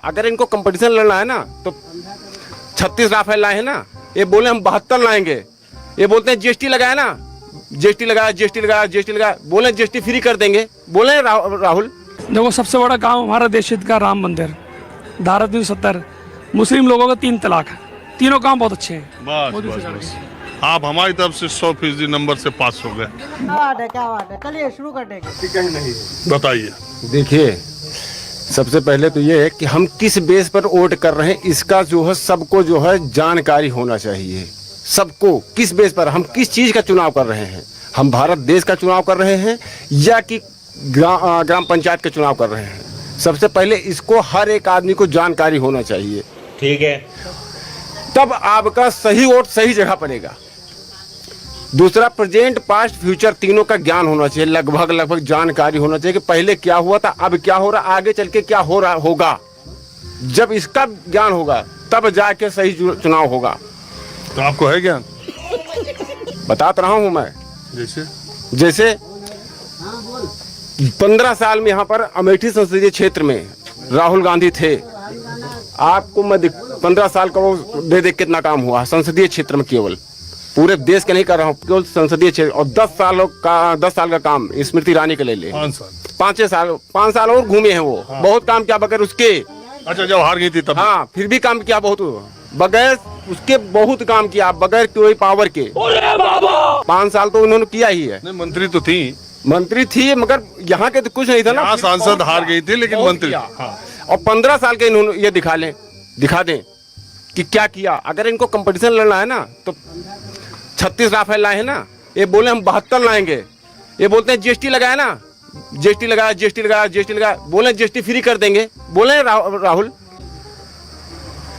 अगर इनको कंपटीशन लड़ना है ना तो 36 राफेल लाए हैं ना, ये बोले हम 72 लाएंगे। ये बोलते हैं जीएसटी लगाया ना, जीएसटी लगाया, जीएसटी लगाया, जीएसटी लगाया, बोले जीएसटी फ्री कर देंगे। बोले राहुल देखो, सबसे बड़ा काम हमारा देश हित का राम मंदिर, धारा 370, मुस्लिम लोगों का 3 तलाक, तीनों काम बहुत अच्छे हैं। बस आप हमारी तरफ से 100% नंबर से पास हो गए। क्या बात है, चलिए शुरू कर देंगे। बताइए। देखिए, सबसे पहले तो ये है कि हम किस बेस पर वोट कर रहे हैं, इसका जो है सबको जो है जानकारी होना चाहिए। सबको किस बेस पर, हम किस चीज का चुनाव कर रहे हैं, हम भारत देश का चुनाव कर रहे हैं या कि ग्राम पंचायत का चुनाव कर रहे हैं। सबसे पहले इसको हर एक आदमी को जानकारी होना चाहिए। ठीक है, तब आपका सही वोट सही जगह पड़ेगा। दूसरा, प्रेजेंट पास्ट फ्यूचर तीनों का ज्ञान होना चाहिए, लगभग जानकारी होना चाहिए कि पहले क्या हुआ था, अब क्या हो रहा, आगे चल के क्या हो रहा होगा। जब इसका ज्ञान होगा तब जाके सही चुनाव होगा। तो आपको है ज्ञान? बता रहा हूं मैं। जैसे 15 साल में यहाँ पर अमेठी संसदीय क्षेत्र में राहुल गांधी थे। आपको मैं 15 साल का वो दे कितना काम हुआ संसदीय क्षेत्र में, केवल पूरे देश के नहीं कर रहा हूँ, केवल संसदीय क्षेत्र। और 10 साल का काम स्मृति ईरानी के ले ले, 5 साल और घूमे हैं वो। हाँ। बहुत काम किया बगैर उसके। अच्छा, जब हार गई थी तब? हाँ, फिर भी काम किया बहुत, बगैर उसके बहुत काम किया, बगैर कोई पावर के। 5 साल तो उन्होंने किया ही है। नहीं, मंत्री तो थी। मंत्री थी मगर यहाँ के तो कुछ नहीं था ना। सांसद हार गई थी लेकिन मंत्री। हाँ। और 15 साल के इन्होंने ये दिखा दें कि क्या किया। अगर इनको कंपटीशन लड़ना है ना तो 36 राफेल लाए हैं ना, ये बोले हम 72 लाएंगे। ये बोलते हैं जीएसटी लगाया ना, जीएसटी लगाया, जीएसटी लगाया, जीएसटी लगाया, बोले जीएसटी फ्री कर देंगे। बोले राहुल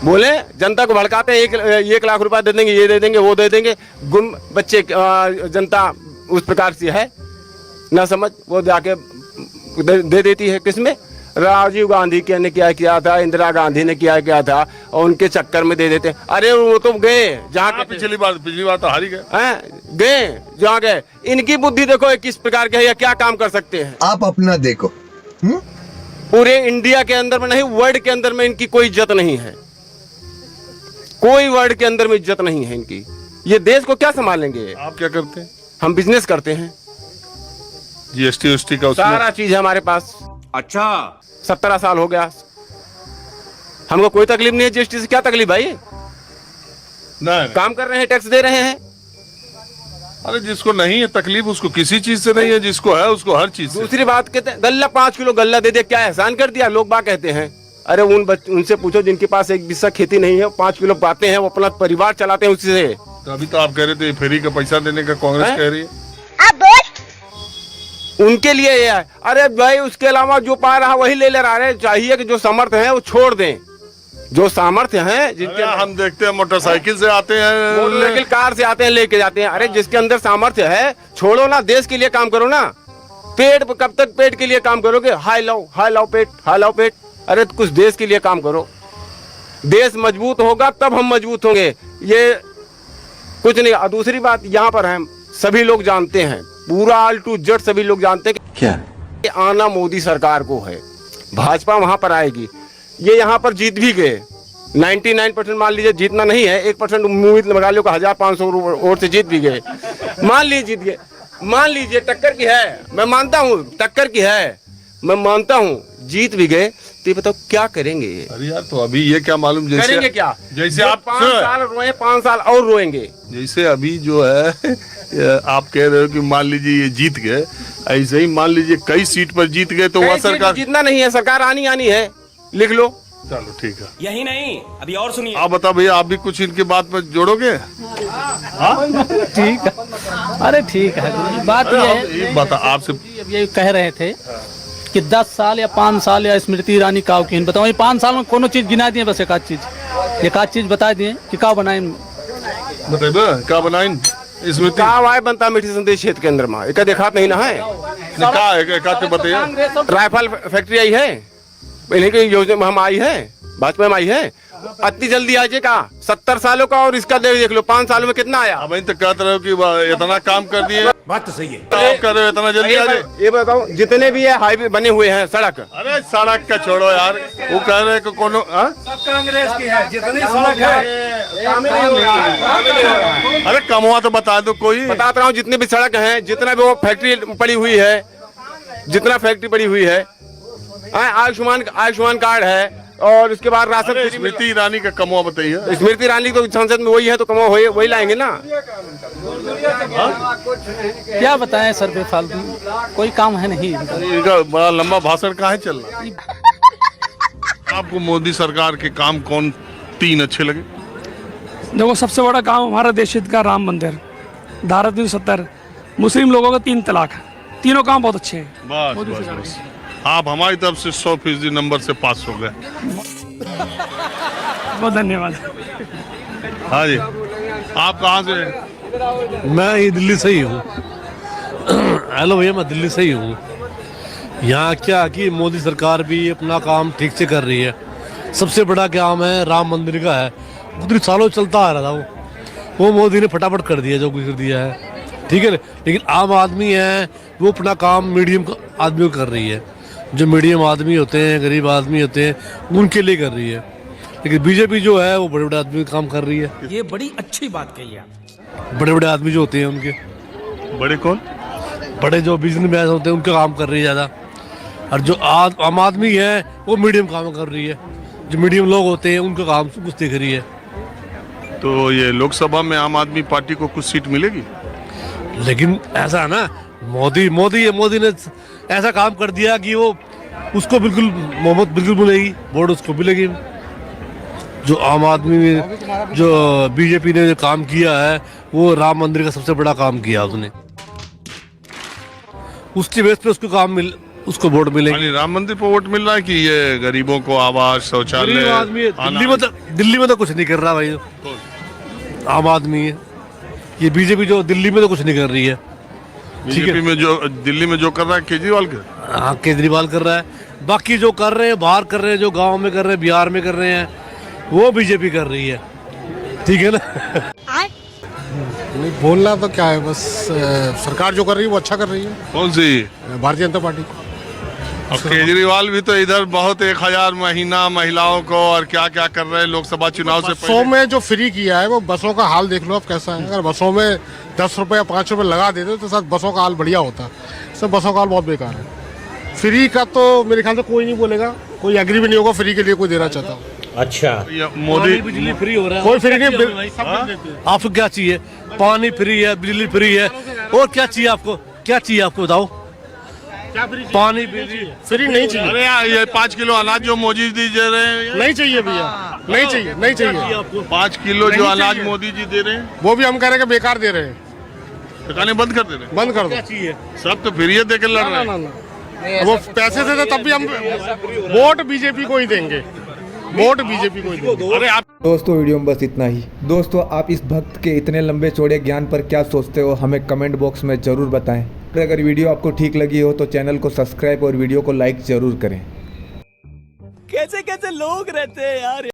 बोले जनता को भड़काते हैं, 1 लाख रुपया दे देंगे, ये दे देंगे, वो दे देंगे। गुम बच्चे जनता उस प्रकार से है ना समझ, वो जाके दे देती है। किसमें? राजीव गांधी ने क्या किया था, इंदिरा गांधी ने क्या किया था, और उनके चक्कर में दे देते। अरे वो तो गए जहाँ पिछली बार तो हार ही गए जहाँ गए। इनकी बुद्धि देखो किस प्रकार के है या क्या काम कर सकते हैं। आप अपना देखो। पूरे इंडिया के अंदर में नहीं, वर्ल्ड के अंदर में इनकी कोई इज्जत नहीं है। कोई वर्ल्ड के अंदर में इज्जत नहीं है इनकी। ये देश को क्या संभालेंगे? आप क्या करते हैं? हम बिजनेस करते हैं। जीएसटी का सारा चीज है हमारे पास। अच्छा, 17 साल हो गया, हमको कोई तकलीफ नहीं है। जीएसटी से क्या तकलीफ भाई? नहीं, काम कर रहे हैं, टैक्स दे रहे हैं। अरे जिसको नहीं है तकलीफ उसको किसी चीज से नहीं है, जिसको है उसको हर चीज से। दूसरी बात कहते हैं गल्ला 5 किलो गल्ला दे दे, क्या एहसान कर दिया? लोग बात कहते हैं। अरे उनसे पूछो जिनके पास 1 बिस्सा खेती नहीं है, 5 किलो पाते हैं, वो अपना परिवार चलाते हैं उससे। तो अभी तो आप कह रहे थे फ्री का पैसा देने का कांग्रेस कह रही है। उनके लिए ये है। अरे भाई, उसके अलावा जो पा रहा वही ले रहा है। चाहिए कि जो सामर्थ्य है वो छोड़ दें, जो सामर्थ्य है जिनके। हम देखते हैं मोटरसाइकिल से आते हैं, मोटरसाइकिल कार से आते हैं, लेके जाते हैं। अरे जिसके अंदर सामर्थ्य है छोड़ो ना, देश के लिए काम करो ना। पेट कब तक पेट के लिए काम करोगे? हाई लाओ पेट। अरे तो कुछ देश के लिए काम करो। देश मजबूत होगा तब हम मजबूत होंगे, ये कुछ नहीं। और दूसरी बात यहाँ पर हम सभी लोग जानते हैं, पूरा ऑल टू जेड सभी लोग जानते हैं क्या कि आना मोदी सरकार को है। भाजपा वहां पर आएगी। ये यहाँ पर जीत भी गए 99%। मान लीजिए जीतना नहीं है, 1% उम्मीद लगा लो, 1500 वोट से जीत भी गए। मान लीजिए जीत गए, मान लीजिए टक्कर की है, मैं मानता हूँ टक्कर की है, मैं मानता हूँ जीत भी गए। तो बताओ क्या करेंगे? अरे यार, तो अभी ये क्या मालूम जैसे करेंगे क्या? जैसे आप 5 साल रोए, 5 साल और रोएंगे। जैसे अभी जो है आप कह रहे हो कि मान लीजिए ये जीत गए, ऐसे ही मान लीजिए कई सीट पर जीत गए तो वह सरकार जीतना नहीं है, सरकार आनी है, लिख लो। चलो ठीक है। यही नहीं, अभी और सुनिए। आप बताओ भैया, आप भी कुछ इनके बात में जोड़ोगे? ठीक है, अरे ठीक है। बात ये है, बता आपसे ये कह रहे थे कि 10 साल या 5 साल या स्मृति ईरानी काव की बताओ। ये 5 साल में कोनो चीज गिना दिए? बस एक आध चीज बता दिए कि का बनाए, बताइए क्या बनाए। इसमें वाय बनता मीठी संदेश क्षेत्र के अंदर में एक देखा नहीं ना है। बताइए, राइफल फैक्ट्री आई है, इन्हीं की योजना में हम आई है, भाजपा में आई है। इतनी जल्दी आ जाएगा? 70 सालों का, और इसका देख लो 5 सालों में कितना आया। अब तो कहते रहे हो कि इतना काम कर दिए। बात तो सही है। आप कर रहे हो इतना जल्दी आ जाए। ये बताओ जितने भी है हाईवे बने हुए हैं सड़क, अरे सड़क का छोड़ो यार, वो कह रहे हैं कि कोनो कांग्रेस की है, जितनी सड़क है अरे कमवा तो बता दो कोई। बताता हूँ जितने भी सड़क हैं, जितना भी वो फैक्ट्री पड़ी हुई है, जितना फैक्ट्री पड़ी हुई है, आयुष्मान कार्ड है, और उसके बाद राशन फ्री मिल स्मृति ईरानी का कमवा बताइए। रहा है। स्मृति ईरानी तो संसद में वही है, तो कमा वही लाएंगे ना। क्या बताएं सर, बेफालतू कोई काम है नहीं इनका। इनका बड़ा लंबा भाषण कहाँ है चल रहा। आपको मोदी सरकार के काम कौन तीन अच्छे लगे? देखो, सबसे बड़ा काम हमारा देश हित का राम मंदिर, धारा 370, मुस्लिम लोगों का 3 तलाक, तीनों काम बहुत अच्छे हैं। बस बस बस, आप हमारी तरफ से 100% नंबर से पास हो गए। बहुत धन्यवाद। हाँ जी, आप कहाँ से हैं? मैं ये दिल्ली से ही हूँ। हेलो भैया, मैं दिल्ली से ही हूँ। यहाँ क्या कि मोदी सरकार भी अपना काम ठीक से कर रही है। सबसे बड़ा काम है राम मंदिर का है, उतनी सालों चलता आ रहा था वो मोदी ने फटाफट कर दिया जो कुछ कर दिया है, ठीक है। लेकिन आम आदमी है वो अपना काम मीडियम आदमी को कर रही है। जो मीडियम आदमी होते हैं, गरीब आदमी होते हैं, उनके लिए कर रही है। लेकिन बीजेपी जो है वो बड़े बड़े आदमी का काम कर रही है। ये बड़ी अच्छी बात कही है। बड़े बड़े आदमी जो होते हैं उनके, बड़े कौन? बड़े जो बिजनेसमैन होते हैं उनका काम कर रही है ज़्यादा। और जो आम आदमी है वो मीडियम काम कर रही है। जो मीडियम लोग होते हैं उनका काम कुछ देख रही है। तो ये लोकसभा में आम आदमी पार्टी को कुछ सीट मिलेगी? लेकिन ऐसा है ना, मोदी ने ऐसा काम कर दिया कि वो उसको बिल्कुल मोहब्बत बिल्कुल मिलेगी, वोट उसको मिलेगी। जो आम आदमी ने, जो बीजेपी ने जो काम किया है वो राम मंदिर का सबसे बड़ा काम किया उसने, उसकी बेस पे उसको वोट मिलेगी। यानी राम मंदिर पर वोट मिल रहा है कि ये गरीबों को आवास, शौचालय? गरीब आदमी है, दिल्ली में तो कुछ नहीं कर रहा भाई, आम आदमी है। ये बीजेपी जो दिल्ली में तो कुछ नहीं कर रही है। बीजेपी में जो दिल्ली में जो कर रहा है केजरीवाल का, हाँ केजरीवाल कर रहा है। बाकी जो कर रहे हैं बाहर कर रहे हैं, जो गांव में कर रहे हैं, बिहार में कर रहे हैं, वो बीजेपी कर रही है, ठीक है ना। नहीं बोलना तो क्या है, बस सरकार जो कर रही है वो अच्छा कर रही है। कौन सी? भारतीय जनता पार्टी। अब केजरीवाल भी तो इधर बहुत 1000 महीना महिलाओं को और क्या क्या कर रहे हैं लोकसभा चुनाव से बसों में जो फ्री किया है वो बसों का हाल देख लो अब कैसा है। अगर बसों में 10 रुपये 5 रुपये लगा देते तो शायद बसों का हाल बढ़िया होता। सब बसों का हाल बहुत बेकार है। फ्री का तो मेरे ख्याल से कोई नहीं बोलेगा, कोई एग्री भी नहीं होगा फ्री के लिए कोई देना चाहता। अच्छा, मोदी बिजली फ्री हो रहा है, कोई फ्री नहीं। आपको क्या चाहिए? पानी फ्री है, बिजली फ्री है, और क्या चाहिए आपको? क्या चाहिए आपको बताओ? पानी फ्री नहीं चाहिए। अरे यार, ये 5 किलो अनाज जो मोदी जी दे रहे हैं, नहीं चाहिए भैया, नहीं चाहिए, नहीं चाहिए। 5 किलो जो अनाज मोदी जी दे रहे हैं वो भी हम कह रहे हैं कि बेकार दे रहे हैं, दुकानें बंद कर दे रहे हैं। बंद कर दो। सब तो फ्री दे के लड़ रहे हैं। वो पैसे देते तब भी हम वोट बीजेपी को ही देंगे, वोट बीजेपी को ही देंगे। अरे आप दोस्तों वीडियो में बस इतना ही। दोस्तों आप इस भक्त के इतने लंबे चौड़े ज्ञान पर क्या सोचते हो हमें कमेंट बॉक्स में ज़रूर बताएं। अगर वीडियो आपको ठीक लगी हो तो चैनल को सब्सक्राइब और वीडियो को लाइक ज़रूर करें। कैसे कैसे लोग रहते हैं यार।